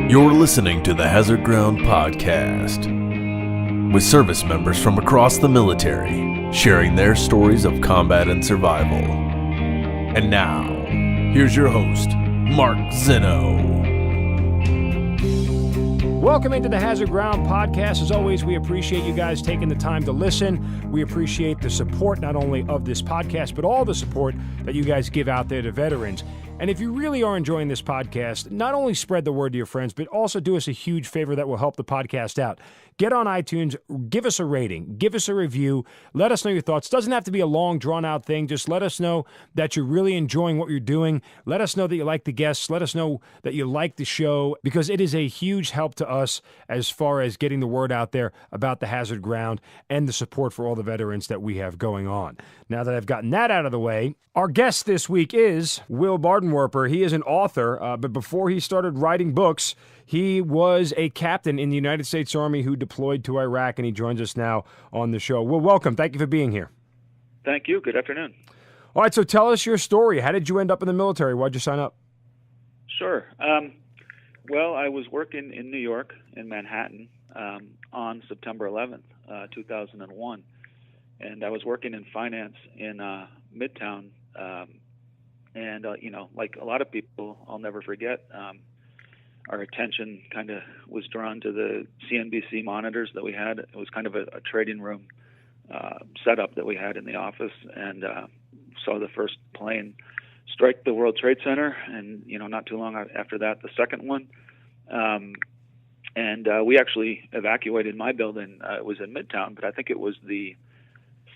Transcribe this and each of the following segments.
You're listening to the Hazard Ground Podcast, with service members from across the military sharing their stories of combat and survival. And now, here's your host, Mark Zeno. Welcome into the Hazard Ground Podcast. As always, we appreciate you guys taking the time to listen. We appreciate the support not only of this podcast, but all the support that you guys give out there to veterans. And if you really are enjoying this podcast, not only spread the word to your friends, but also do us a huge favor that will help the podcast out. Get on iTunes, give us a rating, give us a review, let us know your thoughts. It doesn't have to be a long, drawn-out thing. Just let us know that you're really enjoying what you're doing. Let us know that you like the guests. Let us know that you like the show, because it is a huge help to us as far as getting the word out there about the Hazard Ground and the support for all the veterans that we have going on. Now that I've gotten that out of the way, our guest this week is Will Bardenwerper. He is an author, but before he started writing books, he was a captain in the United States Army who deployed to Iraq, and he joins us now on the show. Well, welcome. Thank you for being here. Thank you. Good afternoon. All right, so tell us your story. How did you end up in the military? Why'd you sign up? Sure. Well, I was working in New York, in Manhattan, on September 11th, 2001. And I was working in finance in Midtown. Like a lot of people, I'll never forget, our attention kind of was drawn to the CNBC monitors that we had. It was kind of a trading room setup that we had in the office, and saw the first plane strike the World Trade Center, and not too long after that, the second one. We actually evacuated my building. It was in Midtown, but I think it was the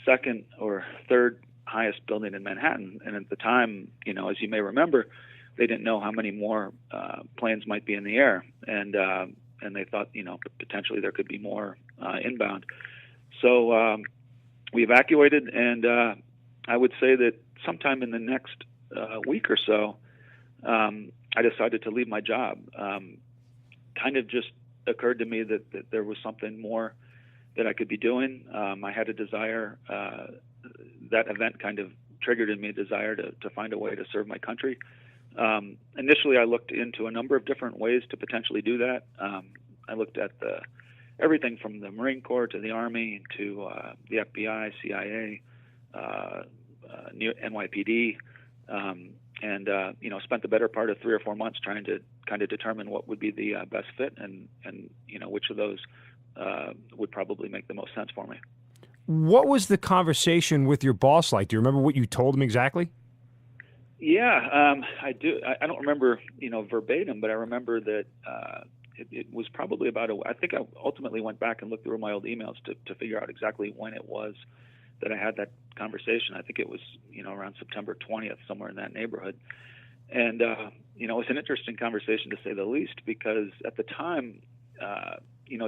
second or third highest building in Manhattan. And at the time, as you may remember, they didn't know how many more planes might be in the air, and they thought, potentially there could be more inbound. So we evacuated, and I would say that sometime in the next week or so, I decided to leave my job. Kind of just occurred to me that there was something more that I could be doing. I had a desire, that event kind of triggered in me a desire to find a way to serve my country. Initially, I looked into a number of different ways to potentially do that. I looked at everything from the Marine Corps to the Army to the FBI, CIA, NYPD, and spent the better part of 3 or 4 months trying to kind of determine what would be the best fit and which of those would probably make the most sense for me. What was the conversation with your boss like? Do you remember what you told him exactly? Yeah, I do. I don't remember, verbatim, but I remember that it was probably I think I ultimately went back and looked through my old emails to figure out exactly when it was that I had that conversation. I think it was, around September 20th, somewhere in that neighborhood. And, it was an interesting conversation to say the least, because at the time,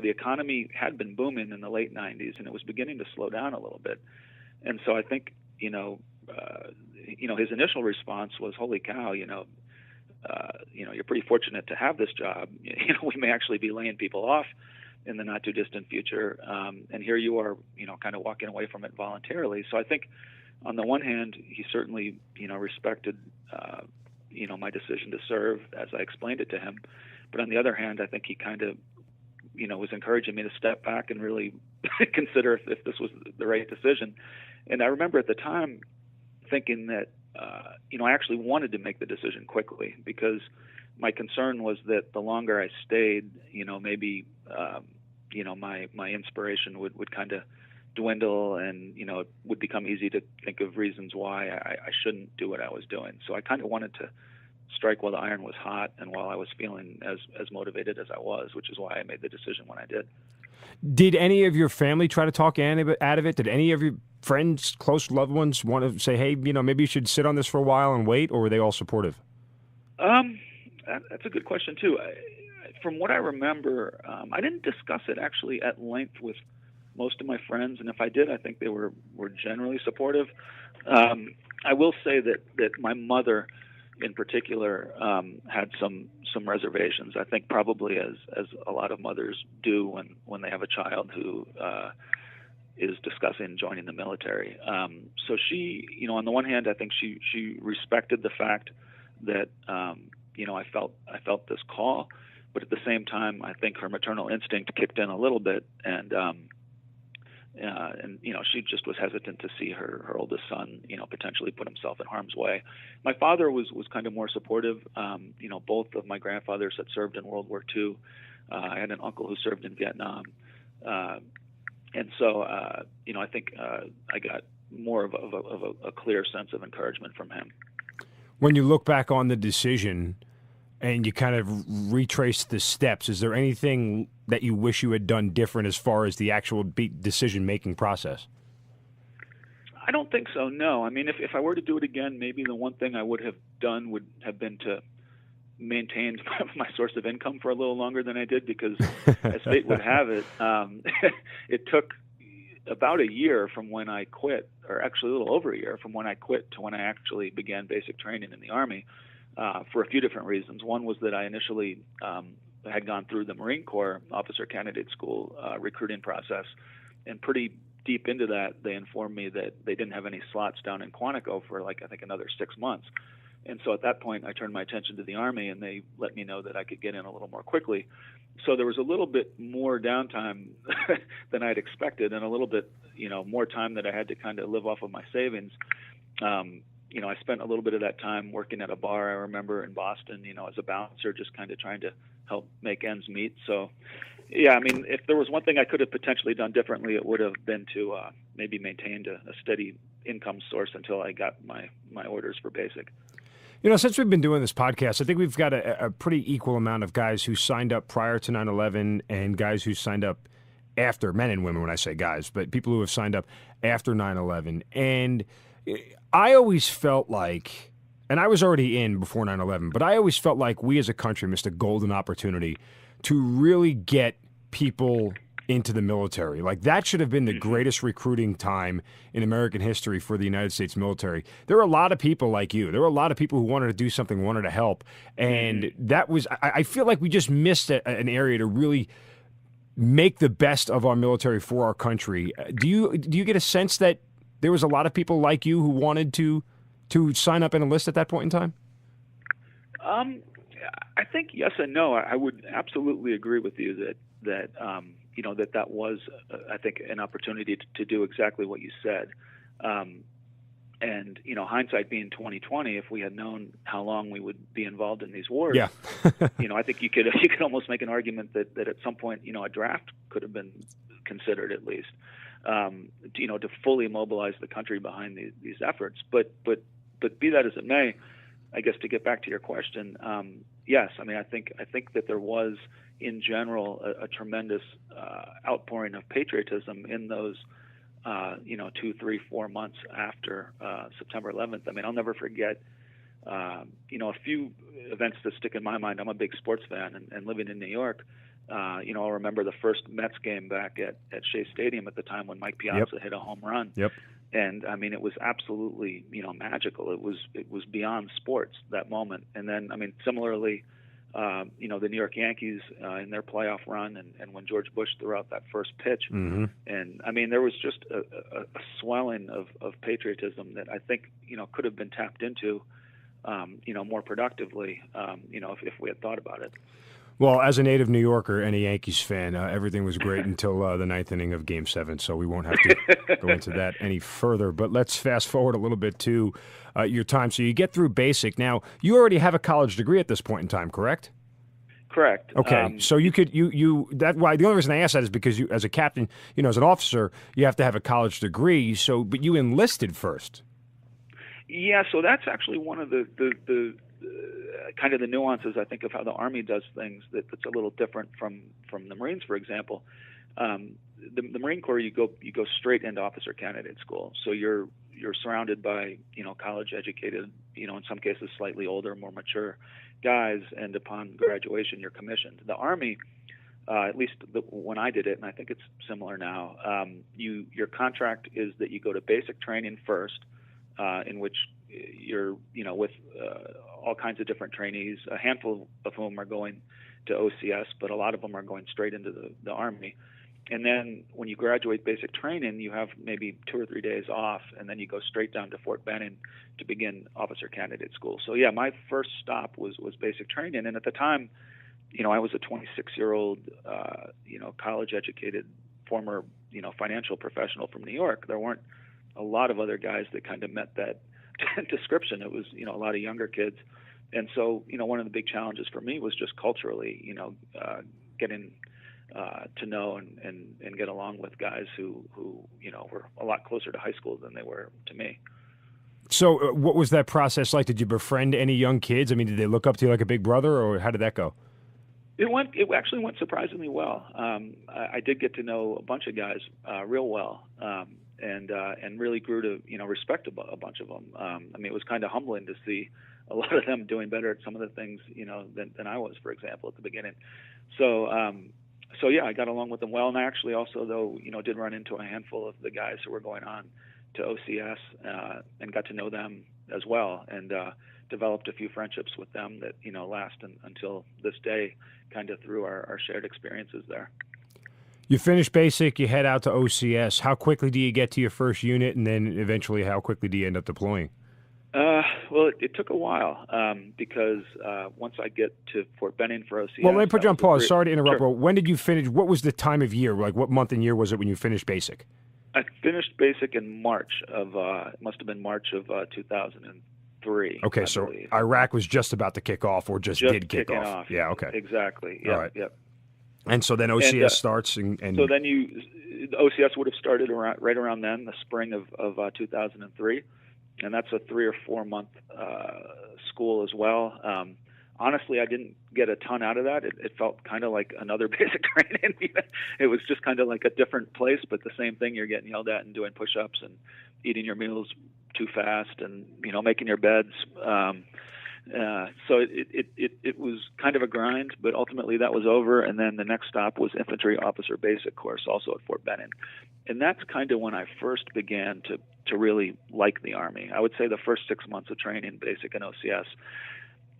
the economy had been booming in the late 90s, and it was beginning to slow down a little bit. And so I think, his initial response was, "Holy cow, you're pretty fortunate to have this job. We may actually be laying people off in the not too distant future. And here you are, kind of walking away from it voluntarily." So I think on the one hand, he certainly, respected, my decision to serve as I explained it to him. But on the other hand, I think he kind of, was encouraging me to step back and really consider if this was the right decision. And I remember at the time thinking that, I actually wanted to make the decision quickly, because my concern was that the longer I stayed, maybe, my inspiration would kind of dwindle, and, it would become easy to think of reasons why I shouldn't do what I was doing. So I kind of wanted to strike while the iron was hot and while I was feeling as motivated as I was, which is why I made the decision when I did. Did any of your family try to talk you out of it? Did any of your friends, close loved ones, want to say, hey, maybe you should sit on this for a while and wait, or were they all supportive? That's a good question, too. From what I remember, I didn't discuss it actually at length with most of my friends, and if I did, I think they were generally supportive. I will say that my mother, in particular, had some reservations. I think probably as a lot of mothers do when they have a child who is discussing joining the military. So she, on the one hand, I think she respected the fact that I felt this call, but at the same time, I think her maternal instinct kicked in a little bit, and she just was hesitant to see her oldest son, potentially put himself in harm's way. My father was kind of more supportive. Both of my grandfathers had served in World War II. I had an uncle who served in Vietnam, and so I think I got more of a clear sense of encouragement from him. When you look back on the decision and you kind of retrace the steps, is there anything that you wish you had done different as far as the actual decision-making process? I don't think so, no. I mean, if I were to do it again, maybe the one thing I would have done would have been to maintain my source of income for a little longer than I did, because as fate would have it, it took about a year from when I quit, or actually a little over a year from when I quit to when I actually began basic training in the Army, for a few different reasons. One was that I initially had gone through the Marine Corps Officer Candidate School recruiting process, and pretty deep into that, they informed me that they didn't have any slots down in Quantico for I think another 6 months. And so at that point, I turned my attention to the Army, and they let me know that I could get in a little more quickly. So there was a little bit more downtime than I'd expected, and a little bit, more time that I had to kind of live off of my savings. I spent a little bit of that time working at a bar, I remember, in Boston, as a bouncer, just kind of trying to help make ends meet. So, yeah, I mean, if there was one thing I could have potentially done differently, it would have been to maybe maintained a steady income source until I got my orders for basic. Since we've been doing this podcast, I think we've got a pretty equal amount of guys who signed up prior to 9/11 and guys who signed up after, men and women when I say guys, but people who have signed up after 9/11. And I always felt like, and I was already in before 9/11, but I always felt like we as a country missed a golden opportunity to really get people into the military. Like, that should have been the greatest recruiting time in American history for the United States military. There were a lot of people like you. There were a lot of people who wanted to do something, wanted to help. And that was, I feel like we just missed an area to really make the best of our military for our country. Do you get a sense that there was a lot of people like you who wanted to sign up and enlist at that point in time? I think yes and no. I would absolutely agree with you that that was, I think, an opportunity to do exactly what you said. And hindsight being 2020, if we had known how long we would be involved in these wars, yeah. I think you could almost make an argument that at some point, a draft could have been considered at least, to fully mobilize the country behind these efforts. But be that as it may, I guess to get back to your question, yes, I mean, I think that there was, in general, a tremendous outpouring of patriotism in those, 2, 3, 4 months after September 11th. I mean, I'll never forget, a few events that stick in my mind. I'm a big sports fan, and living in New York, I'll remember the first Mets game back at Shea Stadium at the time when Mike Piazza hit a home run. Yep. And I mean, it was absolutely, magical. It was beyond sports, that moment. And then, I mean, similarly, the New York Yankees in their playoff run, and when George Bush threw out that first pitch. Mm-hmm. And I mean, there was just a swelling of patriotism that I think, could have been tapped into, more productively, if we had thought about it. Well, as a native New Yorker and a Yankees fan, everything was great until the ninth inning of Game 7, so we won't have to go into that any further. But let's fast forward a little bit to your time. So you get through basic. Now, you already have a college degree at this point in time, correct? Correct. Okay, so you could that why the only reason I ask that is because you, as a captain, as an officer, you have to have a college degree. So, but you enlisted first. Yeah, so that's actually one of the kind of the nuances, I think, of how the Army does things that's a little different from the Marines, for example. The Marine Corps, you go straight into officer candidate school. So you're surrounded by, college educated, in some cases slightly older, more mature guys, and upon graduation, you're commissioned. The Army, at least when I did it, and I think it's similar now, your contract is that you go to basic training first, in which you're, with all kinds of different trainees, a handful of whom are going to OCS, but a lot of them are going straight into the Army. And then when you graduate basic training, you have maybe 2 or 3 days off, and then you go straight down to Fort Benning to begin officer candidate school. So yeah, my first stop was basic training. And at the time, I was a 26-year-old, college-educated former, financial professional from New York. There weren't a lot of other guys that kind of met that description. It was, a lot of younger kids. And so, one of the big challenges for me was just culturally, getting to know and get along with guys who were a lot closer to high school than they were to me. So what was that process like? Did you befriend any young kids? I mean, did they look up to you like a big brother, or how did that go? It actually went surprisingly well. I did get to know a bunch of guys real well, and really grew to respect a bunch of them. It was kind of humbling to see a lot of them doing better at some of the things than I was, for example, at the beginning. So yeah, I got along with them well, and I actually also though did run into a handful of the guys who were going on to OCS and got to know them as well, and developed a few friendships with them that last until this day, kind of through our shared experiences there. You finish basic, you head out to OCS. How quickly do you get to your first unit, and then eventually how quickly do you end up deploying? Well, it took a while because once I get to Fort Benning for OCS... Well, let me put you on pause. Sorry to interrupt. Sure. But when did you finish? What was the time of year? Like, what month and year was it when you finished basic? I finished basic in March of, it must have been March of 2003. Okay, so believe. Iraq was just about to kick off, or just did kick off. Yeah, okay. Exactly. All Yeah, right. Yep. And so then OCS starts, and so then the OCS would have started right around then, the spring of 2003, and that's a 3 or 4 month school as well. Honestly, I didn't get a ton out of that. It felt kind of like another basic training. It was just kind of like a different place, but the same thing. You're getting yelled at and doing push-ups and eating your meals too fast and making your beds. So it was kind of a grind, but ultimately that was over. And then the next stop was Infantry Officer Basic course, also at Fort Benning. And that's kind of when I first began to really like the Army. I would say the first 6 months of training, basic and OCS,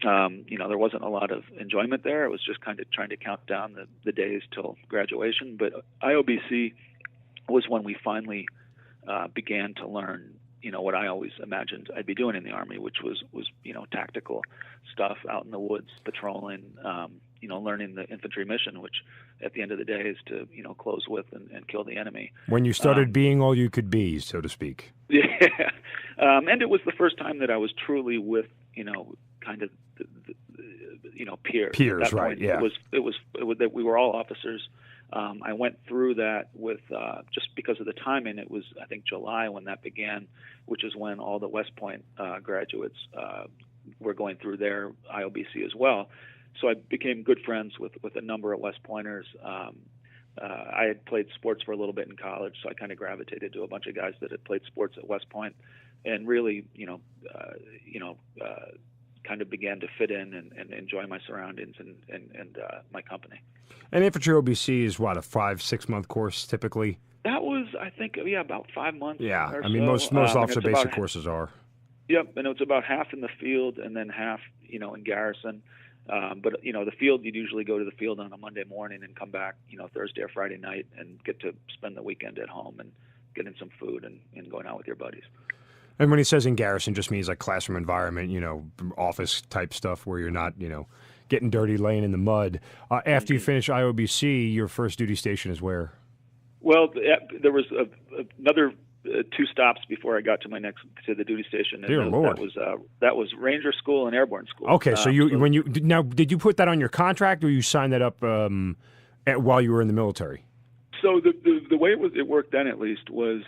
there wasn't a lot of enjoyment there. It was just kind of trying to count down the days till graduation. But IOBC was when we finally began to learn, what I always imagined I'd be doing in the Army, which was tactical stuff out in the woods, patrolling, learning the infantry mission, which at the end of the day is to, close with and kill the enemy. When you started being all you could be, so to speak. Yeah. And it was the first time that I was truly with, kind of, peers. Peers, at that right, point, yeah. It was that we were all officers. I went through that with, just because of the timing, it was, I think, July when that began, which is when all the West Point graduates were going through their IOBC as well. So I became good friends with a number of West Pointers. I had played sports for a little bit in college, so I kind of gravitated to a bunch of guys that had played sports at West Point, and really, kind of began to fit in and enjoy my surroundings and my company. And Infantry OBC is what, a 5-6 month course typically? That was, I think, about 5 months. Yeah, or I mean, so. most officer basic courses are. Yep, and it's about half in the field and then half, in garrison. But the field, you'd usually go to the field on a Monday morning and come back, Thursday or Friday night and get to spend the weekend at home and getting some food and going out with your buddies. And when he says in garrison, just means like classroom environment, office type stuff where you're not, getting dirty, laying in the mud. After you finish IOBC, your first duty station is where? Well, there was another 2 stops before I got to the duty station. And Dear Lord. That was Ranger School and Airborne School. Okay, so did you put that on your contract, or you signed that up while you were in the military? So the way it worked then, at least, was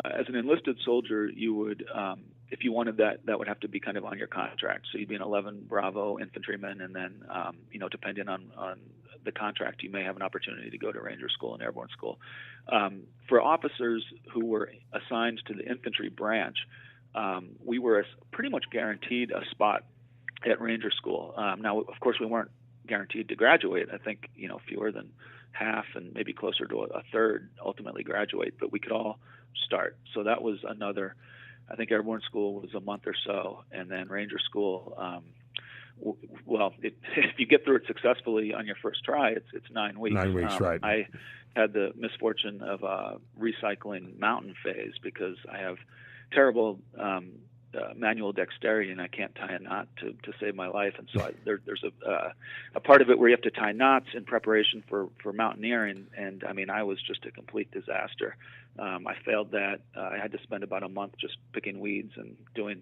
as an enlisted soldier, you would, if you wanted that would have to be kind of on your contract. So you'd be an 11 Bravo infantryman, and then, depending on the contract, you may have an opportunity to go to Ranger School and Airborne School. For officers who were assigned to the infantry branch, we were pretty much guaranteed a spot at Ranger School. Now, of course, we weren't guaranteed to graduate. I think, fewer than half and maybe closer to a third ultimately graduate, but we could all start. So that was another, I think Airborne School was a month or so, and then Ranger School, if you get through it successfully on your first try, it's 9 weeks. 9 weeks, right. I had the misfortune of recycling mountain phase because I have terrible manual dexterity, and I can't tie a knot to save my life. And so there's a part of it where you have to tie knots in preparation for mountaineering. And I mean, I was just a complete disaster. I failed that. I had to spend about a month just picking weeds and doing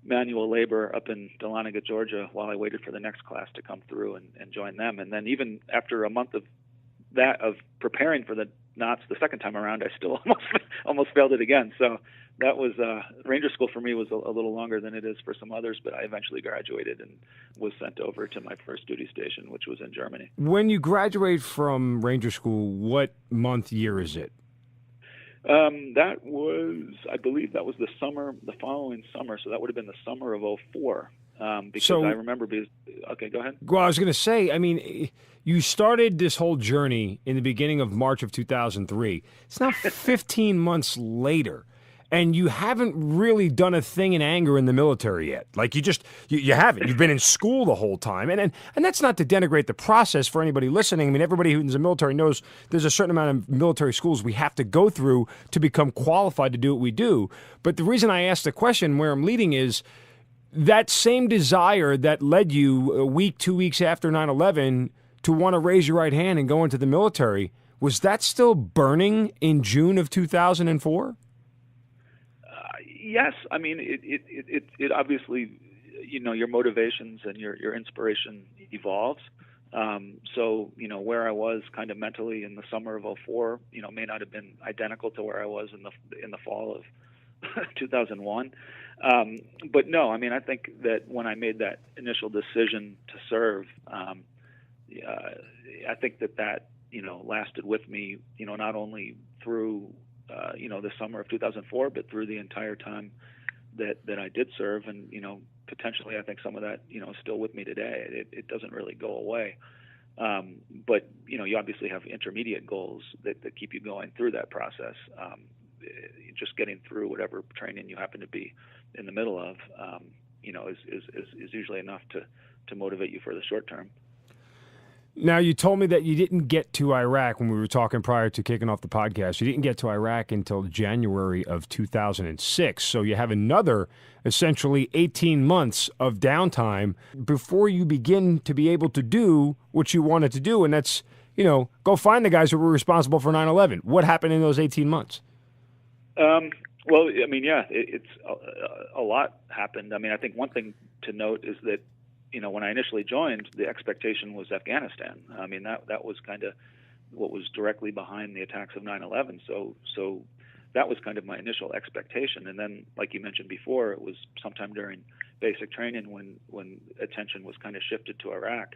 manual labor up in Dahlonega, Georgia, while I waited for the next class to come through and join them. And then even after a month of preparing for the knots the second time around, I still almost failed it again. So that was Ranger School for me was a little longer than it is for some others, but I eventually graduated and was sent over to my first duty station, which was in Germany. When you graduate from Ranger School, what month, year is it? That was, I believe that was the following summer. So that would have been the summer of 2004. Because I remember okay, go ahead. Well, I was going to say, I mean, you started this whole journey in the beginning of March of 2003. It's now 15 months later, and you haven't really done a thing in anger in the military yet. Like you haven't. You've been in school the whole time, and that's not to denigrate the process for anybody listening. I mean, everybody who's in the military knows there's a certain amount of military schools we have to go through to become qualified to do what we do. But the reason I asked the question, where I'm leading, is that same desire that led you a week, 2 weeks after 9/11 to want to raise your right hand and go into the military. Was that still burning in June of 2004? Yes. I mean, it obviously, your motivations and your inspiration evolves. So, where I was kind of mentally in the summer of 2004, may not have been identical to where I was in the fall of 2001. But no, I mean, I think that when I made that initial decision to serve, I think that lasted with me, not only through, the summer of 2004, but through the entire time that I did serve. And, potentially I think some of that, is still with me today. It doesn't really go away. But, you obviously have intermediate goals that keep you going through that process. Just getting through whatever training you happen to be in the middle of, is usually enough to motivate you for the short term. Now, you told me that you didn't get to Iraq when we were talking prior to kicking off the podcast. You didn't get to Iraq until January of 2006. So you have another essentially 18 months of downtime before you begin to be able to do what you wanted to do. And that's, go find the guys who were responsible for 9/11. What happened in those 18 months? Well, I mean, yeah, it's a lot happened. I mean, I think one thing to note is that, when I initially joined, the expectation was Afghanistan. I mean, that was kind of what was directly behind the attacks of 9/11. So that was kind of my initial expectation. And then, like you mentioned before, it was sometime during basic training when attention was kind of shifted to Iraq.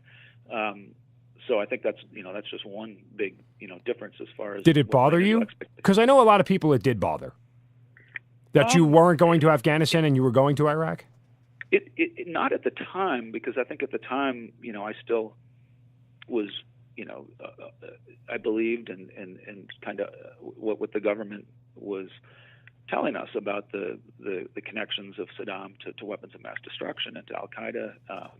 So I think that's just one big, difference as far as. Did it bother you? Because I know a lot of people it did bother. That you weren't going to Afghanistan and you were going to Iraq? It not at the time, because I think at the time, I still was, I believed and kind of what the government was telling us about the connections of Saddam to weapons of mass destruction and to Al Qaeda.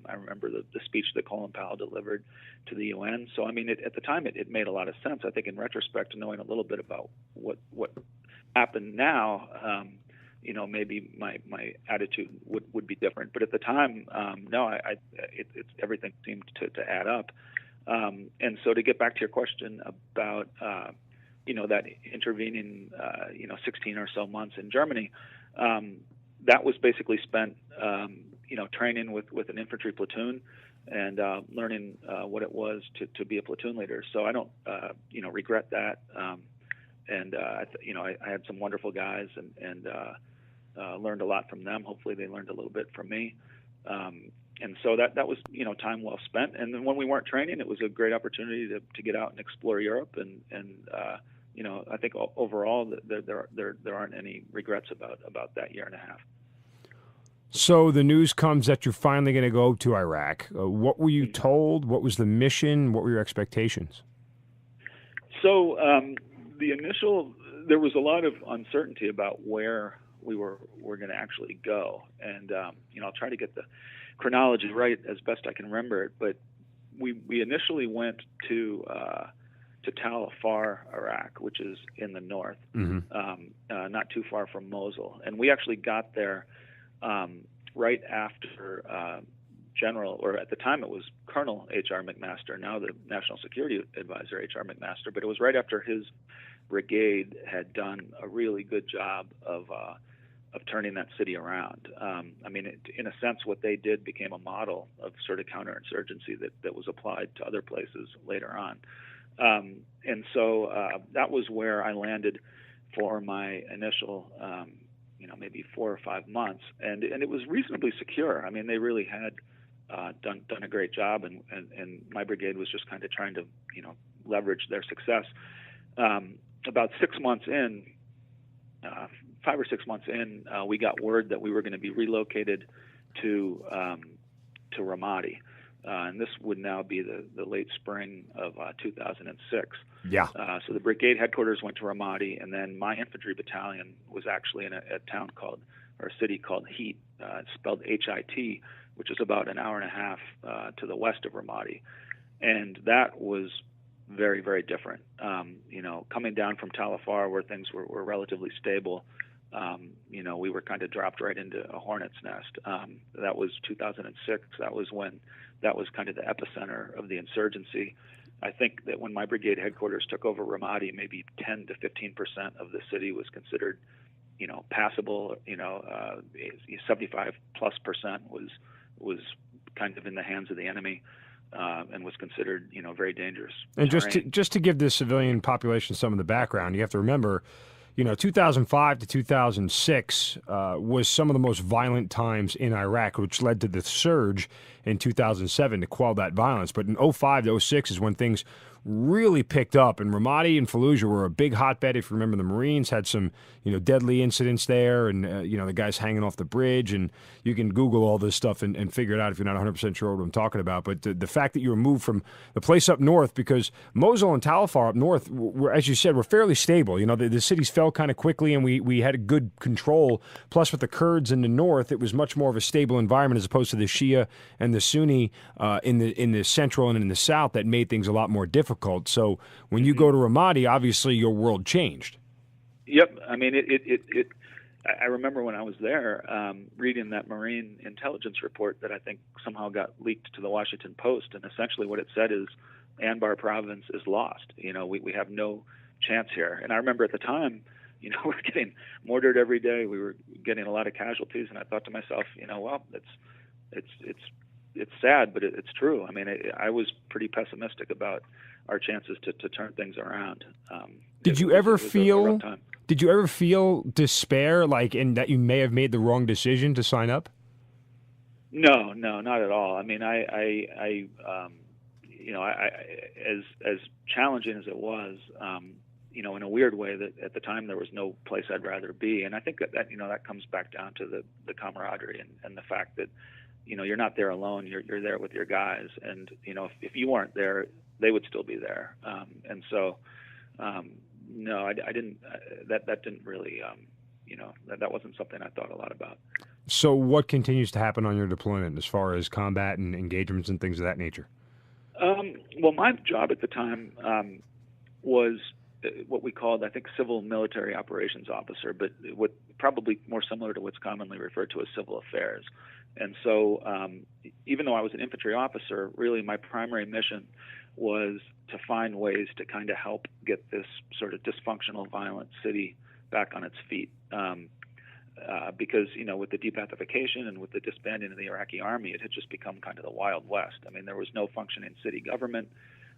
I remember the speech that Colin Powell delivered to the UN. So I mean, at the time, it made a lot of sense. I think in retrospect, knowing a little bit about what happened now, maybe my attitude would be different. But at the time, no, it's everything seemed to add up. And so to get back to your question about that intervening 16 or so months in Germany, that was basically spent training with an infantry platoon and learning what it was to be a platoon leader. So I don't regret that. I had some wonderful guys and learned a lot from them. Hopefully they learned a little bit from me. And so that was, time well spent. And then when we weren't training, it was a great opportunity to get out and explore Europe. And I think overall there aren't any regrets about that year and a half. So the news comes that you're finally going to go to Iraq. What were you told? What was the mission? What were your expectations? So there was a lot of uncertainty about where we were going to actually go. And, I'll try to get the chronology right as best I can remember it. But we initially went to Tal Afar, Iraq, which is in the north, not too far from Mosul. And we actually got there right after General, or at the time it was Colonel H.R. McMaster, now the National Security Advisor H.R. McMaster, but it was right after his brigade had done a really good job of turning that city around. I mean, in a sense, what they did became a model of sort of counterinsurgency that was applied to other places later on. And so that was where I landed for my initial, maybe 4 or 5 months, and it was reasonably secure. I mean, they really had done a great job, and my brigade was just kind of trying to, leverage their success. About 6 months in, 5 or 6 months in, we got word that we were going to be relocated to Ramadi, and this would now be the late spring of 2006. Yeah. So the brigade headquarters went to Ramadi, and then my infantry battalion was actually in a city called Heat. It's spelled H-I-T, which is about an hour and a half to the west of Ramadi, and that was very, very different. Coming down from Tal Afar, where things were relatively stable, we were kind of dropped right into a hornet's nest. That was 2006. That was kind of the epicenter of the insurgency. I think that when my brigade headquarters took over Ramadi, maybe 10 to 15% of the city was considered, passable. 75+% was kind of in the hands of the enemy. And was considered, very dangerous. And just to give the civilian population some of the background, you have to remember, 2005 to 2006 was some of the most violent times in Iraq, which led to the surge in 2007 to quell that violence. But in 05 to 06 is when things really picked up, and Ramadi and Fallujah were a big hotbed. If you remember, the Marines had some, deadly incidents there, and the guys hanging off the bridge, and you can Google all this stuff and figure it out if you're not 100% sure what I'm talking about. But the fact that you were moved from the place up north, because Mosul and Tal Afar up north, were, as you said, were fairly stable. The cities fell kind of quickly, and we had a good control. Plus, with the Kurds in the north, it was much more of a stable environment as opposed to the Shia and the Sunni in the central and in the south that made things a lot more difficult. So when you go to Ramadi, obviously your world changed. Yep. I mean, I remember when I was there reading that Marine intelligence report that I think somehow got leaked to the Washington Post, and essentially what it said is Anbar province is lost. We have no chance here. And I remember at the time, we're getting mortared every day. We were getting a lot of casualties, and I thought to myself, well, it's sad, but it's true. I mean, I was pretty pessimistic about our chances to turn things around. Did you ever feel despair, like, in that you may have made the wrong decision to sign up? No, not at all. I mean, as challenging as it was, in a weird way, that at the time there was no place I'd rather be, and I think that comes back down to the camaraderie and the fact that you're not there alone. You're there with your guys, and if you weren't there, they would still be there. And so, no, I didn't. That didn't really. That wasn't something I thought a lot about. So, what continues to happen on your deployment as far as combat and engagements and things of that nature? Well, my job at the time was what we called, I think, civil military operations officer, but what probably more similar to what's commonly referred to as civil affairs. And so even though I was an infantry officer, really my primary mission was to find ways to kind of help get this sort of dysfunctional, violent city back on its feet. Because, with the debathification and with the disbanding of the Iraqi army, it had just become kind of the Wild West. I mean, there was no functioning city government.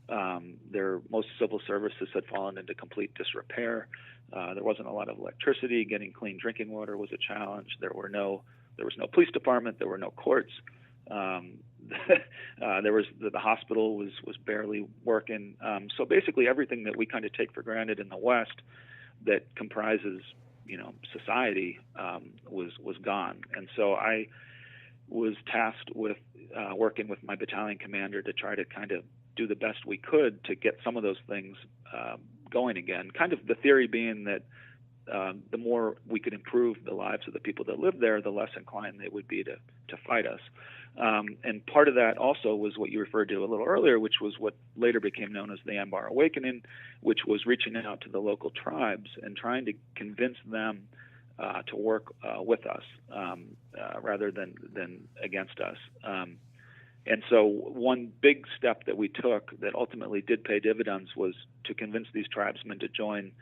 Most civil services had fallen into complete disrepair. There wasn't a lot of electricity. Getting clean drinking water was a challenge. There was no police department. There were no courts. There was the hospital was barely working. So basically, everything that we kind of take for granted in the West that comprises society was gone. And so I was tasked with working with my battalion commander to try to kind of do the best we could to get some of those things going again. Kind of the theory being that the more we could improve the lives of the people that live there, the less inclined they would be to fight us. And part of that also was what you referred to a little earlier, which was what later became known as the Anbar Awakening, which was reaching out to the local tribes and trying to convince them to work with us rather than against us. And so one big step that we took that ultimately did pay dividends was to convince these tribesmen to join,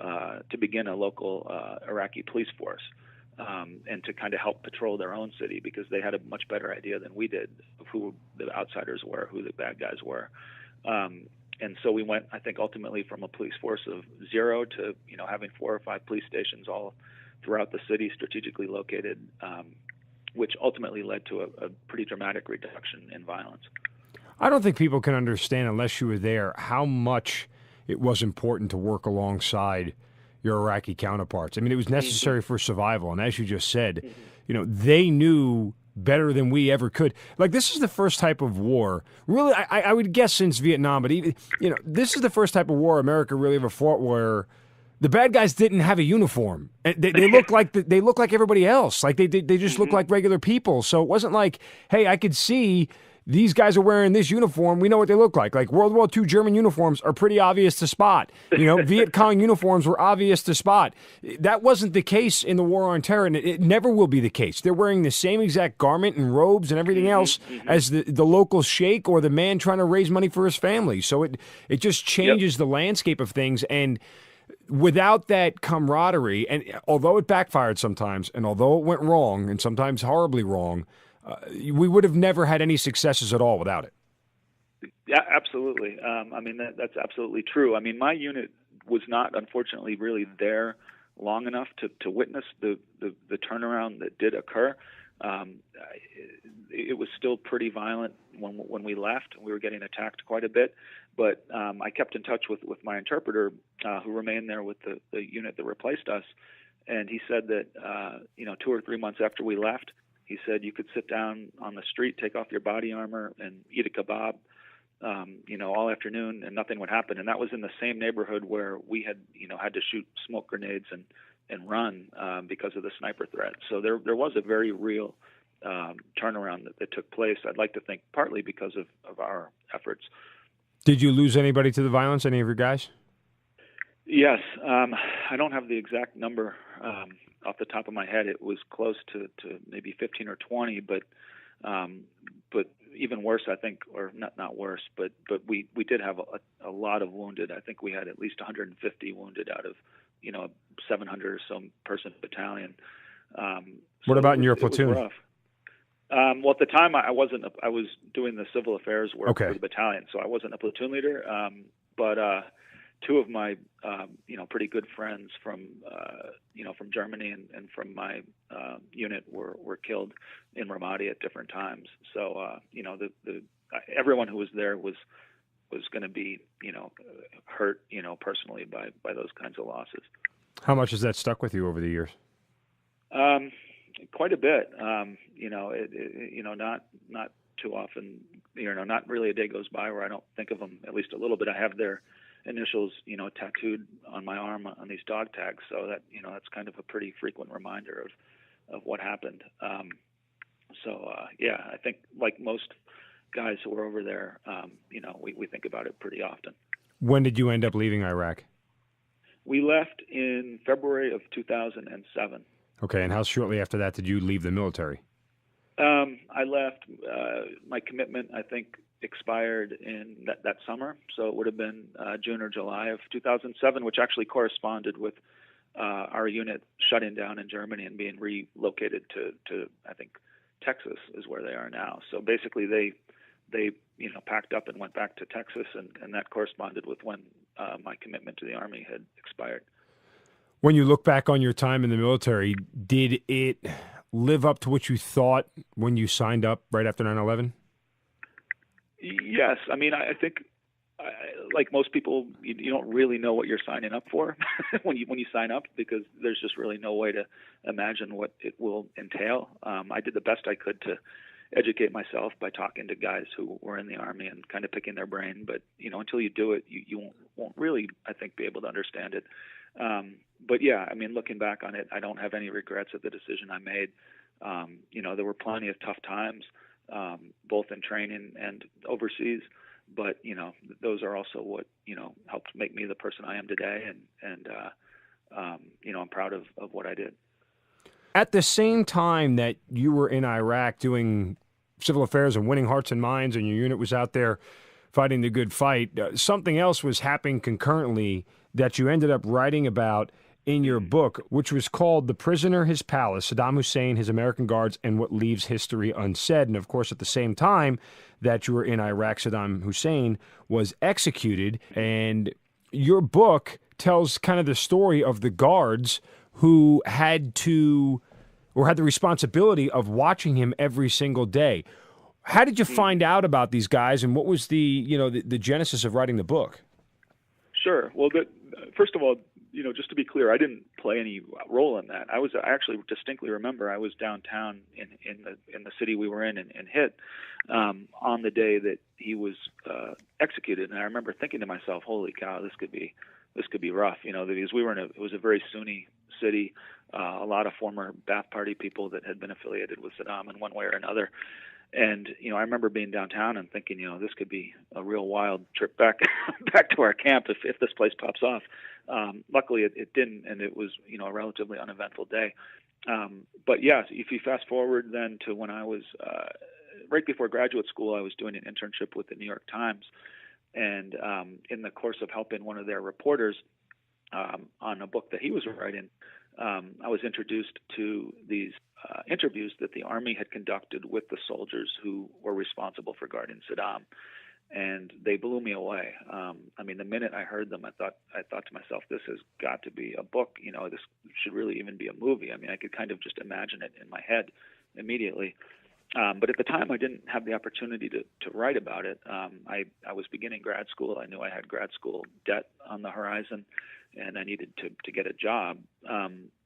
to begin a local Iraqi police force, and to kind of help patrol their own city, because they had a much better idea than we did of who the outsiders were, who the bad guys were. And so we went, I think, ultimately from a police force of 0 to, having 4 or 5 police stations all throughout the city, strategically located, which ultimately led to a pretty dramatic reduction in violence. I don't think people can understand, unless you were there, how much it was important to work alongside your Iraqi counterparts. I mean, it was necessary for survival. And as you just said, they knew better than we ever could. Like, this is the first type of war, really, I would guess since Vietnam, but even, this is the first type of war America really ever fought where the bad guys didn't have a uniform. They look like they look like everybody else. Like they just look like regular people. So it wasn't like, hey, I could see these guys are wearing this uniform. We know what they look like. Like World War II German uniforms are pretty obvious to spot. Viet Cong uniforms were obvious to spot. That wasn't the case in the War on Terror, and it never will be the case. They're wearing the same exact garment and robes and everything else as the local sheikh or the man trying to raise money for his family. So it just changes the landscape of things. And without that camaraderie, and although it backfired sometimes, and although it went wrong, and sometimes horribly wrong, we would have never had any successes at all without it. Yeah, absolutely. That's absolutely true. I mean, my unit was not, unfortunately, really there long enough to witness the turnaround that did occur. It was still pretty violent when we left. We were getting attacked quite a bit, but I kept in touch with my interpreter, who remained there with the unit that replaced us, and he said that 2 or 3 months after we left, he said you could sit down on the street, take off your body armor, and eat a kebab, all afternoon, and nothing would happen. And that was in the same neighborhood where we had to shoot smoke grenades and run because of the sniper threat. So there was a very real turnaround that took place. I'd like to think partly because of our efforts. Did you lose anybody to the violence? Any of your guys? Yes, I don't have the exact number off the top of my head. It was close to maybe 15 or 20, but even worse, I think, or not worse, but we did have a lot of wounded. I think we had at least 150 wounded out of 700 or so person battalion. What about in your platoon? It was rough. Well, at the time I wasn't. I was doing the civil affairs work for the battalion, so I wasn't a platoon leader. But 2 of my pretty good friends from Germany and from my unit were killed in Ramadi at different times. So everyone who was there was going to be hurt personally by those kinds of losses. How much has that stuck with you over the years? Quite a bit. Not too often. Not really a day goes by where I don't think of them at least a little bit. I have their initials, tattooed on my arm on these dog tags. So that, that's kind of a pretty frequent reminder of what happened. I think like most guys who were over there, we think about it pretty often. When did you end up leaving Iraq? We left in February of 2007. Okay. And how shortly after that did you leave the military? I left, my commitment, I think, expired in that summer, so it would have been June or July of 2007, which actually corresponded with our unit shutting down in Germany and being relocated to I think Texas is where they are now. So basically they packed up and went back to Texas, and that corresponded with when my commitment to the Army had expired. When you look back on your time in the military, did it live up to what you thought when you signed up right after 9/11? Yes. I mean, I think, like most people, you don't really know what you're signing up for when you sign up, because there's just really no way to imagine what it will entail. I did the best I could to educate myself by talking to guys who were in the Army and kind of picking their brain. But, until you do it, you won't really, I think, be able to understand it. But yeah, I mean, looking back on it, I don't have any regrets of the decision I made. There were plenty of tough times, both in training and overseas, but those are also what helped make me the person I am today, and I'm proud of what I did. At the same time that you were in Iraq doing civil affairs and winning hearts and minds, and your unit was out there fighting the good fight, something else was happening concurrently that you ended up writing about in your book, which was called The Prisoner, His Palace, Saddam Hussein, His American Guards, and What Leaves History Unsaid. And of course, at the same time that you were in Iraq, Saddam Hussein was executed. And your book tells kind of the story of the guards who had to, or had the responsibility of watching him every single day. How did you find out about these guys, and what was the genesis of writing the book? Sure. Well, first of all, just to be clear, I didn't play any role in that. I actually distinctly remember I was downtown in the city we were in hit on the day that he was executed, and I remember thinking to myself, "Holy cow, this could be rough," because it was a very Sunni city, a lot of former Ba'ath Party people that had been affiliated with Saddam in one way or another. And, I remember being downtown and thinking, this could be a real wild trip back to our camp if this place pops off. Luckily, it didn't, and it was, a relatively uneventful day. But, yeah, if you fast forward then to when I was right before graduate school, I was doing an internship with the New York Times. And in the course of helping one of their reporters on a book that he was writing, I was introduced to these interviews that the Army had conducted with the soldiers who were responsible for guarding Saddam, and they blew me away. The minute I heard them, I thought to myself, "This has got to be a book. This should really even be a movie." I could kind of just imagine it in my head immediately. But at the time, I didn't have the opportunity to write about it. I was beginning grad school. I knew I had grad school debt on the horizon, and I needed to get a job.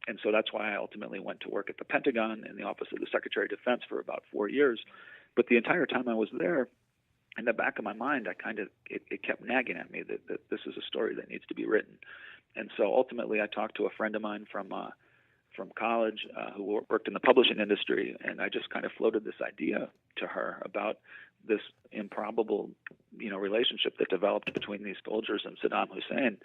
And so that's why I ultimately went to work at the Pentagon in the Office of the Secretary of Defense for about 4 years. But the entire time I was there, in the back of my mind, it kept nagging at me that this is a story that needs to be written. And so ultimately, I talked to a friend of mine from college who worked in the publishing industry, and I just kind of floated this idea to her about this improbable, relationship that developed between these soldiers and Saddam Hussein.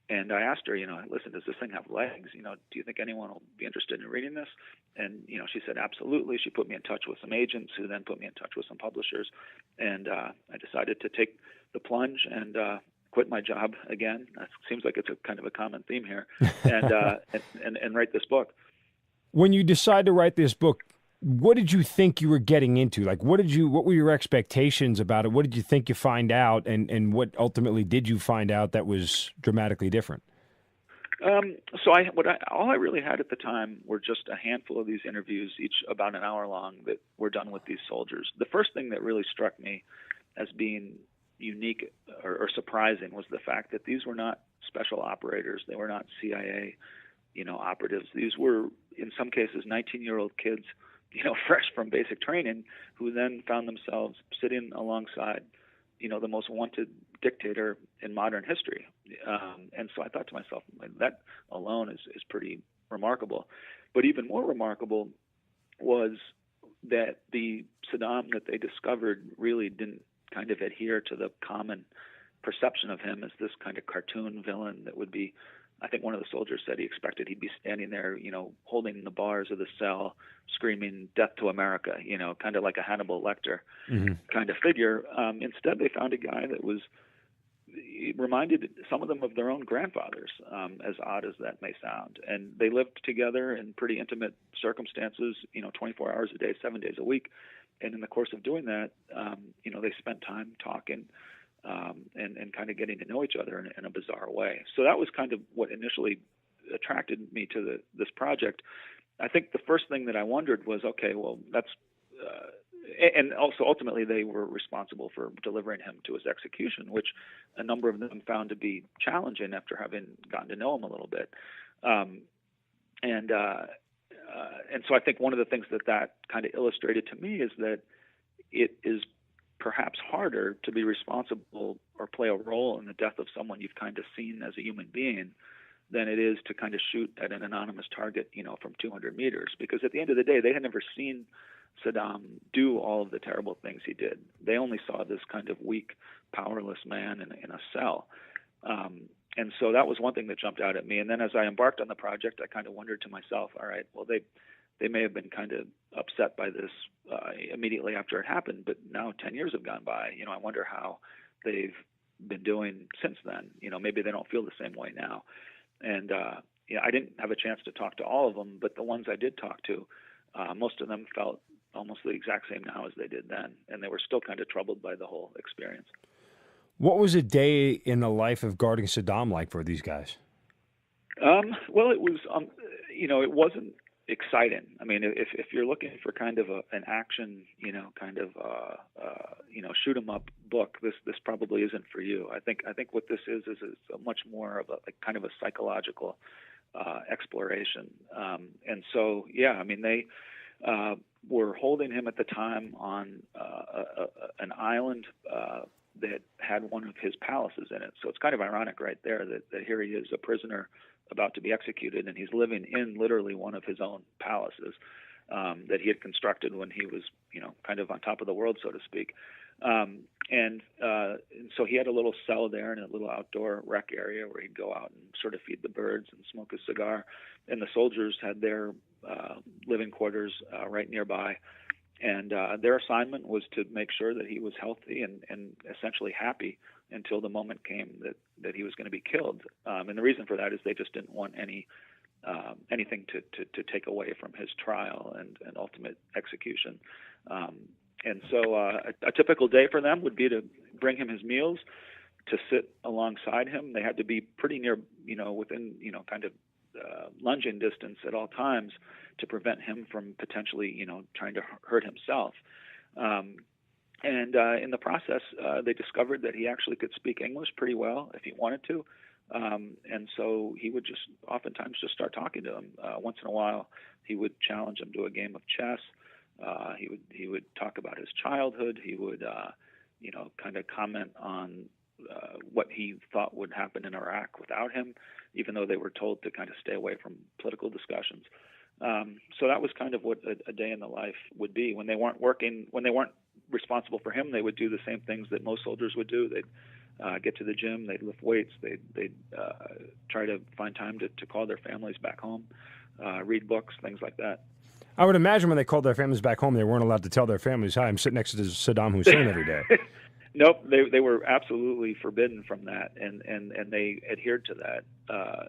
And I asked her, "Listen, does this thing have legs? Do you think anyone will be interested in reading this?" And, she said, "Absolutely." She put me in touch with some agents who then put me in touch with some publishers. And I decided to take the plunge and quit my job again. It seems like it's a kind of a common theme here, and write this book. When you decided to write this book, what did you think you were getting into? Like, what were your expectations about it? What did you think you find out, and what ultimately did you find out that was dramatically different? All I really had at the time were just a handful of these interviews, each about an hour long, that were done with these soldiers. The first thing that really struck me as being unique or surprising was the fact that these were not special operators. They were not CIA, operatives. These were, in some cases, 19-year-old kids, fresh from basic training, who then found themselves sitting alongside, the most wanted dictator in modern history. And so I thought to myself, that alone is pretty remarkable. But even more remarkable was that the Saddam that they discovered really didn't kind of adhere to the common perception of him as this kind of cartoon villain that would be, I think one of the soldiers said he expected he'd be standing there, holding the bars of the cell, screaming "Death to America," kind of like a Hannibal Lecter kind of figure. Instead, they found a guy that reminded some of them of their own grandfathers, as odd as that may sound. And they lived together in pretty intimate circumstances, 24 hours a day, 7 days a week. And in the course of doing that, they spent time talking and kind of getting to know each other in a bizarre way. So that was kind of what initially attracted me to this project. I think the first thing that I wondered was, okay, well, that's and also ultimately they were responsible for delivering him to his execution, which a number of them found to be challenging after having gotten to know him a little bit. And so I think one of the things that kind of illustrated to me is that it is perhaps harder to be responsible or play a role in the death of someone you've kind of seen as a human being than it is to kind of shoot at an anonymous target, from 200 meters. Because at the end of the day, they had never seen Saddam do all of the terrible things he did. They only saw this kind of weak, powerless man in a cell. And so that was one thing that jumped out at me. And then as I embarked on the project, I kind of wondered to myself, all right, well, they may have been kind of upset by this immediately after it happened, but now 10 years have gone by. I wonder how they've been doing since then. Maybe they don't feel the same way now. And I didn't have a chance to talk to all of them, but the ones I did talk to, most of them felt almost the exact same now as they did then, and they were still kind of troubled by the whole experience. What was a day in the life of guarding Saddam like for these guys? Well, it was, it wasn't exciting. I mean, if you're looking for kind of an action, shoot 'em up book, this probably isn't for you. I think what this is a much more of a kind of a psychological exploration. And so, yeah, I mean, they were holding him at the time on an island that had one of his palaces in it. So it's kind of ironic right there that here he is, a prisoner about to be executed, and he's living in literally one of his own palaces that he had constructed when he was, kind of on top of the world, so to speak. And so he had a little cell there and a little outdoor rec area where he'd go out and sort of feed the birds and smoke a cigar. And the soldiers had their living quarters right nearby. And their assignment was to make sure that he was healthy and essentially happy until the moment came that he was going to be killed. And the reason for that is they just didn't want anything to take away from his trial and ultimate execution. And so a typical day for them would be to bring him his meals, to sit alongside him. They had to be pretty near, within, kind of lunging distance at all times to prevent him from potentially, trying to hurt himself. And in the process, they discovered that he actually could speak English pretty well if he wanted to. And so he would just oftentimes just start talking to him. Once in a while, he would challenge him to a game of chess. He would talk about his childhood. He would, kind of comment on what he thought would happen in Iraq without him, even though they were told to kind of stay away from political discussions. So that was kind of what a day in the life would be. When they weren't working, when they weren't responsible for him, they would do the same things that most soldiers would do. They'd get to the gym, they'd lift weights, they'd try to find time to call their families back home, read books, things like that. I would imagine when they called their families back home, they weren't allowed to tell their families, "Hi, I'm sitting next to Saddam Hussein every day." Nope, they were absolutely forbidden from that, and they adhered to that,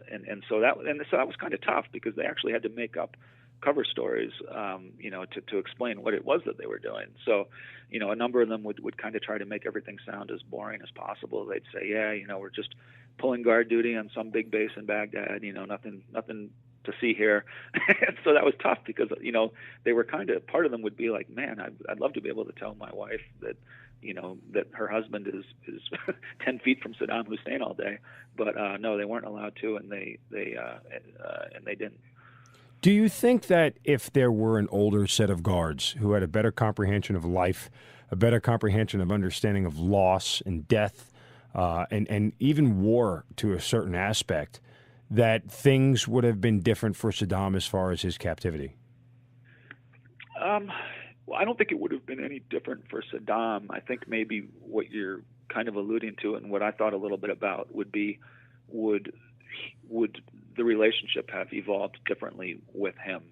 and so that was kind of tough because they actually had to make up cover stories, to explain what it was that they were doing. So, a number of them would kind of try to make everything sound as boring as possible. They'd say, "Yeah, we're just pulling guard duty on some big base in Baghdad. Nothing to see here." And so that was tough because they were kind of, part of them would be like, "Man, I'd love to be able to tell my wife that." That her husband is 10 feet from Saddam Hussein all day, but no, they weren't allowed to, and they didn't. Do you think that if there were an older set of guards who had a better comprehension of life, a better comprehension of understanding of loss and death, and even war to a certain aspect, that things would have been different for Saddam as far as his captivity? Well, I don't think it would have been any different for Saddam. I think maybe what you're kind of alluding to and what I thought a little bit about would be, would the relationship have evolved differently with him?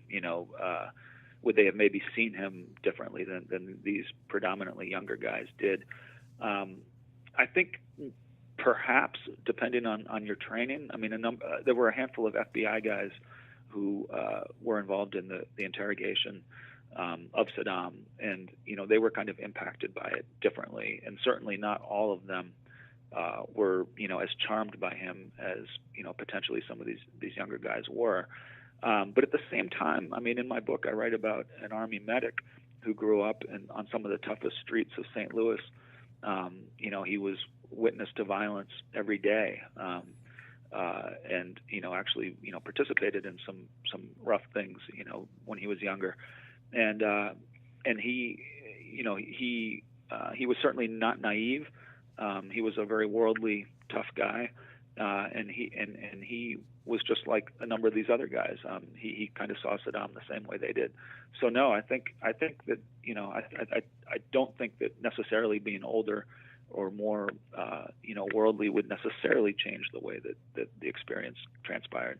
Would they have maybe seen him differently than these predominantly younger guys did? I think perhaps, depending on your training. I mean, there were a handful of FBI guys who were involved in the interrogation of Saddam, and they were kind of impacted by it differently, and certainly not all of them were as charmed by him as potentially some of these younger guys were. But at the same time, I mean, in my book, I write about an Army medic who grew up on some of the toughest streets of St. Louis. He was witness to violence every day, and actually participated in some rough things when he was younger. And he was certainly not naive. He was a very worldly, tough guy, and he was just like a number of these other guys. He kind of saw Saddam the same way they did. So no, I think that I don't think that necessarily being older or more worldly would necessarily change the way that the experience transpired.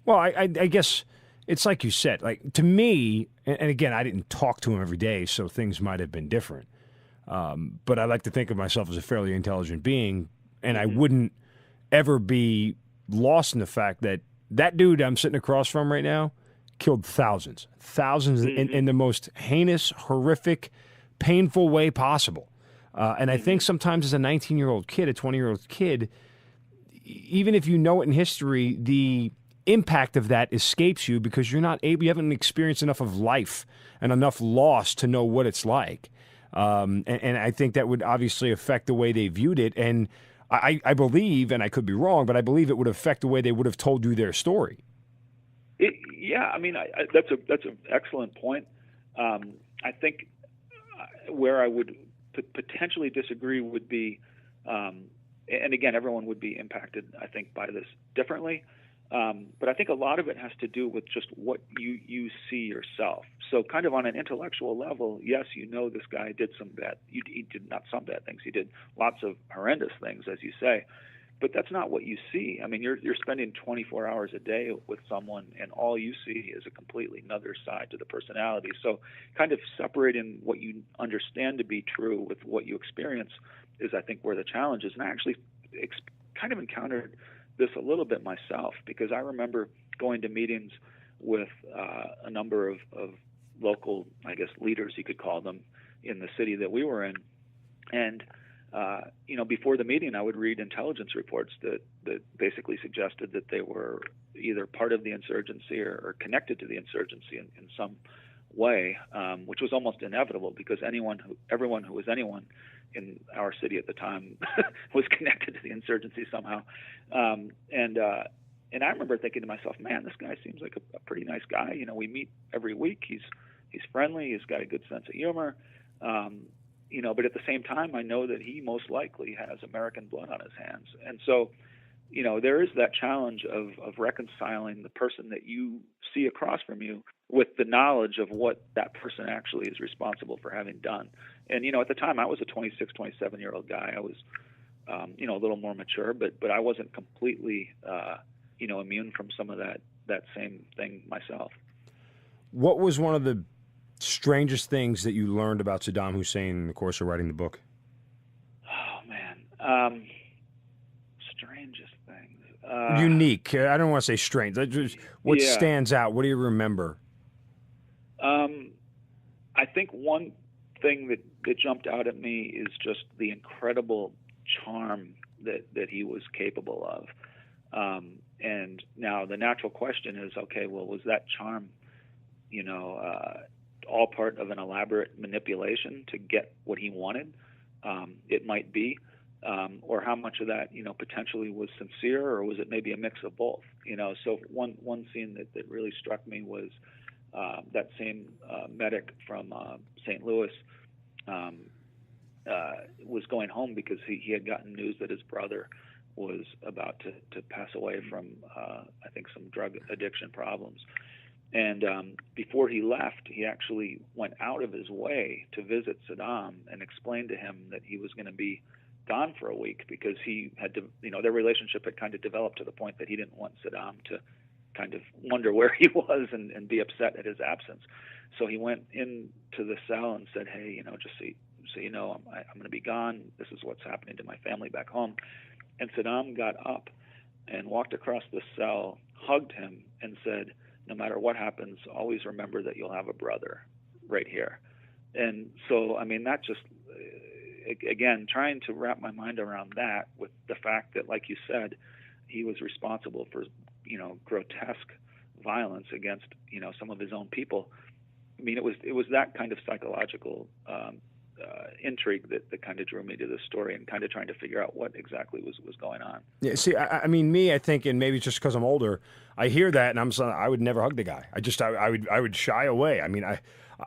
Well, I guess it's like you said, like to me, and again, I didn't talk to him every day, so things might have been different. But I like to think of myself as a fairly intelligent being, and I wouldn't ever be lost in the fact that that dude I'm sitting across from right now killed thousands in the most heinous, horrific, painful way possible. And I think sometimes as a 19-year-old kid, a 20-year-old kid, even if you know it in history, the impact of that escapes you because you haven't experienced enough of life and enough loss to know what it's like. And I think that would obviously affect the way they viewed it. And I believe, and I could be wrong, but I believe it would affect the way they would have told you their story. That's an excellent point. I think where I would potentially disagree would be, and again, everyone would be impacted, I think, by this differently. But I think a lot of it has to do with just what you see yourself. So kind of on an intellectual level, yes, you know this guy did he did not some bad things. He did lots of horrendous things, as you say. But that's not what you see. I mean, you're spending 24 hours a day with someone, and all you see is a completely another side to the personality. So kind of separating what you understand to be true with what you experience is, I think, where the challenge is. And I actually kind of encountered this a little bit myself, because I remember going to meetings with a number of local, I guess, leaders, you could call them, in the city that we were in. And before the meeting, I would read intelligence reports that basically suggested that they were either part of the insurgency or connected to the insurgency in some way, which was almost inevitable because everyone who was anyone in our city at the time was connected to the insurgency somehow. And I remember thinking to myself, man, this guy seems like a pretty nice guy. You know, we meet every week. He's friendly. He's got a good sense of humor. But at the same time, I know that he most likely has American blood on his hands. And so, there is that challenge of reconciling the person that you see across from you with the knowledge of what that person actually is responsible for having done. And, at the time I was a 26, 27-year-old guy. I was, a little more mature, but I wasn't completely, immune from some of that same thing myself. What was one of the strangest things that you learned about Saddam Hussein in the course of writing the book? Oh, man. Strangest things. Unique. I don't want to say strange. What stands out? What do you remember? I think one thing that jumped out at me is just the incredible charm that he was capable of. And now the natural question is, okay, well, was that charm, all part of an elaborate manipulation to get what he wanted? It might be. Or how much of that, potentially was sincere, or was it maybe a mix of both? So one scene that really struck me was that same medic from St. Louis was going home because he had gotten news that his brother was about to pass away from, I think, some drug addiction problems. And before he left, he actually went out of his way to visit Saddam and explained to him that he was going to be gone for a week because he had to, their relationship had kind of developed to the point that he didn't want Saddam to kind of wonder where he was and be upset at his absence. So he went into the cell and said, hey, just so you know, I'm going to be gone. This is what's happening to my family back home. And Saddam got up and walked across the cell, hugged him, and said, no matter what happens, always remember that you'll have a brother right here. And so, I mean, that just, again, trying to wrap my mind around that with the fact that, like you said, he was responsible for, grotesque violence against, some of his own people. I mean, it was that kind of psychological intrigue that kind of drew me to this story and kind of trying to figure out what exactly was going on. Yeah, see, I mean, I think, and maybe just because I'm older, I hear that and I would never hug the guy. I would shy away. I mean,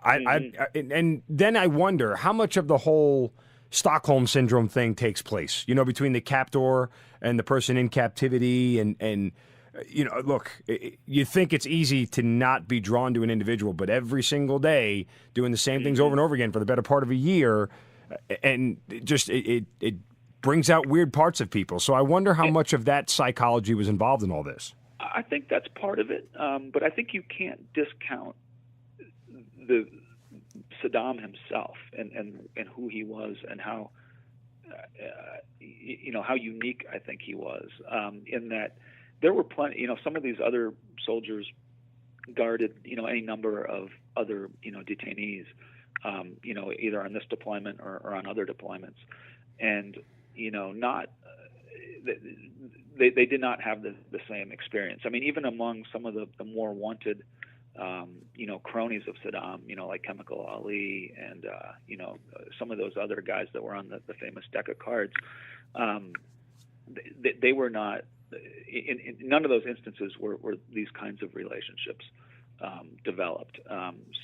and then I wonder how much of the whole Stockholm syndrome thing takes place, between the captor and the person in captivity and look, you think it's easy to not be drawn to an individual, but every single day doing the same things over and over again for the better part of a year, and it brings out weird parts of people. So I wonder how much of that psychology was involved in all this. I think that's part of it, but I think you can't discount the Saddam himself and who he was and how how unique I think he was, in that there were plenty. Some of these other soldiers guarded any number of other detainees, either on this deployment or on other deployments, and not. They did not have the same experience. I mean, even among some of the more wanted, cronies of Saddam, like Chemical Ali and, some of those other guys that were on the famous deck of cards, they were not, in none of those instances were these kinds of relationships developed.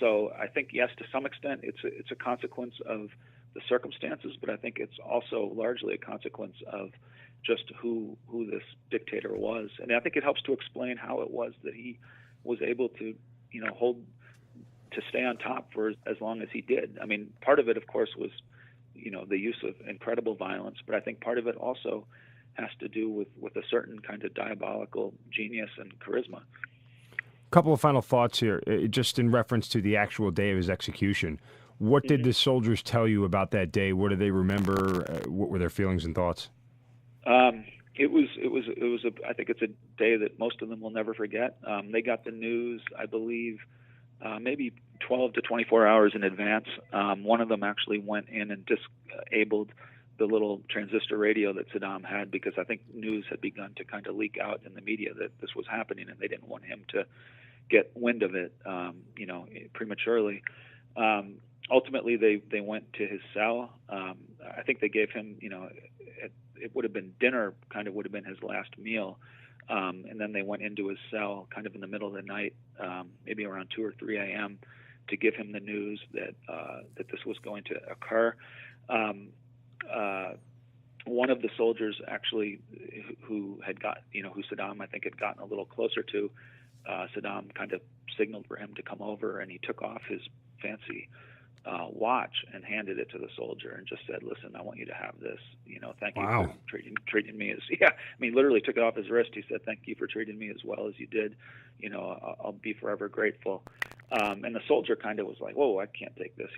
So I think, yes, to some extent, it's a consequence of the circumstances, but I think it's also largely a consequence of just who this dictator was. And I think it helps to explain how it was that he was able to, to stay on top for as long as he did. I mean, part of it, of course, was, the use of incredible violence, but I think part of it also has to do with a certain kind of diabolical genius and charisma. Couple of final thoughts here, just in reference to the actual day of his execution. What did the soldiers tell you about that day? What do they remember? What were their feelings and thoughts? I think it's a day that most of them will never forget. They got the news, I believe, maybe 12 to 24 hours in advance. One of them actually went in and disabled the little transistor radio that Saddam had, because I think news had begun to kind of leak out in the media that this was happening, and they didn't want him to get wind of it, prematurely. Ultimately, they went to his cell. I think they gave him, it would have been dinner, kind of would have been his last meal. And then they went into his cell kind of in the middle of the night, maybe around 2 or 3 a.m., to give him the news that this was going to occur. One of the soldiers actually who had got, who Saddam, I think, had gotten a little closer to, Saddam kind of signaled for him to come over, and he took off his fancy watch and handed it to the soldier and just said, "Listen, I want you to have this. Thank you for treating me as." Yeah, I mean, literally took it off his wrist. He said, "Thank you for treating me as well as you did. I'll be forever grateful." And the soldier kind of was like, "Whoa, I can't take this.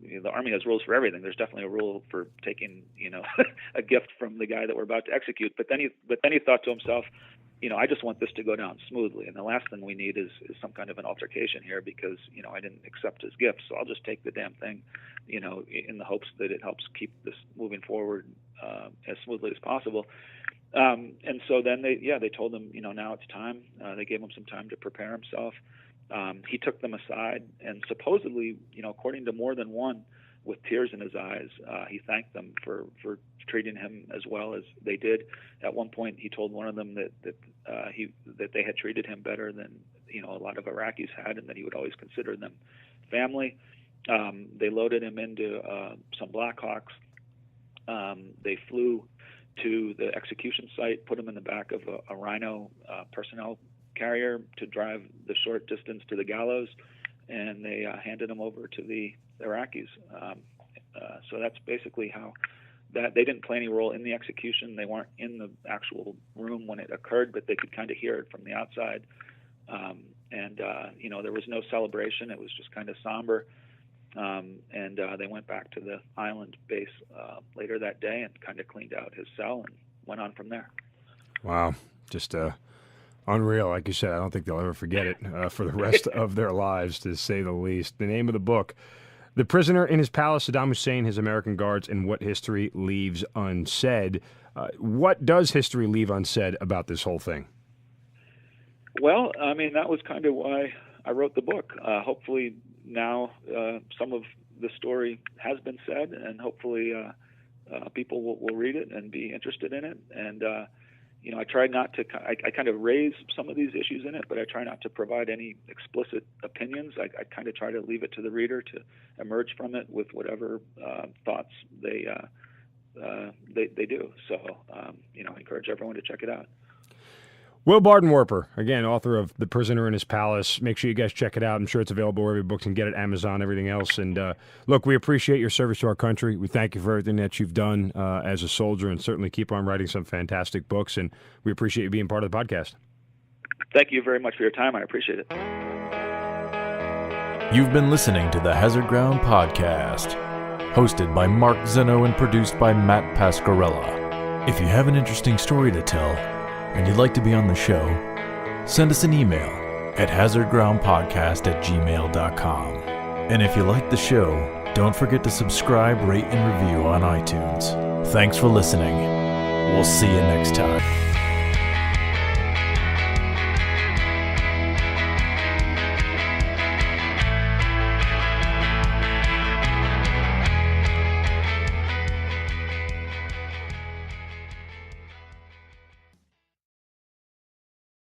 The army has rules for everything. There's definitely a rule for taking, a gift from the guy that we're about to execute." But then he thought to himself, I just want this to go down smoothly, and the last thing we need is some kind of an altercation here, because I didn't accept his gift, so I'll just take the damn thing, in the hopes that it helps keep this moving forward as smoothly as possible. And so then they told him, now it's time. They gave him some time to prepare himself. He took them aside, and supposedly, according to more than one, with tears in his eyes, he thanked them for treating him as well as they did. At one point, he told one of them that they had treated him better than a lot of Iraqis had, and that he would always consider them family. They loaded him into some Blackhawks. They flew to the execution site, put him in the back of a Rhino personnel carrier to drive the short distance to the gallows, and they handed him over to the Iraqis. So that's basically how that. They didn't play any role in the execution. They weren't in the actual room when it occurred, but they could kind of hear it from the outside. There was no celebration. It was just kind of somber. They went back to the island base later that day and kind of cleaned out his cell and went on from there. Wow. Just unreal. Like you said, I don't think they'll ever forget it for the rest of their lives, to say the least. The name of the book, The Prisoner in His Palace, Saddam Hussein, His American Guards, and What History Leaves Unsaid. What does history leave unsaid about this whole thing? Well, I mean, that was kind of why I wrote the book. Hopefully now some of the story has been said, and hopefully people will read it and be interested in it. And I try not to. I kind of raise some of these issues in it, but I try not to provide any explicit opinions. I kind of try to leave it to the reader to emerge from it with whatever thoughts they do. So I encourage everyone to check it out. Will Bardenwerper, again, author of The Prisoner in His Palace. Make sure you guys check it out. I'm sure it's available wherever books can get it, Amazon, everything else. And look, we appreciate your service to our country. We thank you for everything that you've done as a soldier, and certainly keep on writing some fantastic books. And we appreciate you being part of the podcast. Thank you very much for your time. I appreciate it. You've been listening to the Hazard Ground Podcast, hosted by Mark Zeno and produced by Matt Pasquarella. If you have an interesting story to tell and you'd like to be on the show, send us an email at hazardgroundpodcast@gmail.com. And if you like the show, don't forget to subscribe, rate, and review on iTunes. Thanks for listening. We'll see you next time.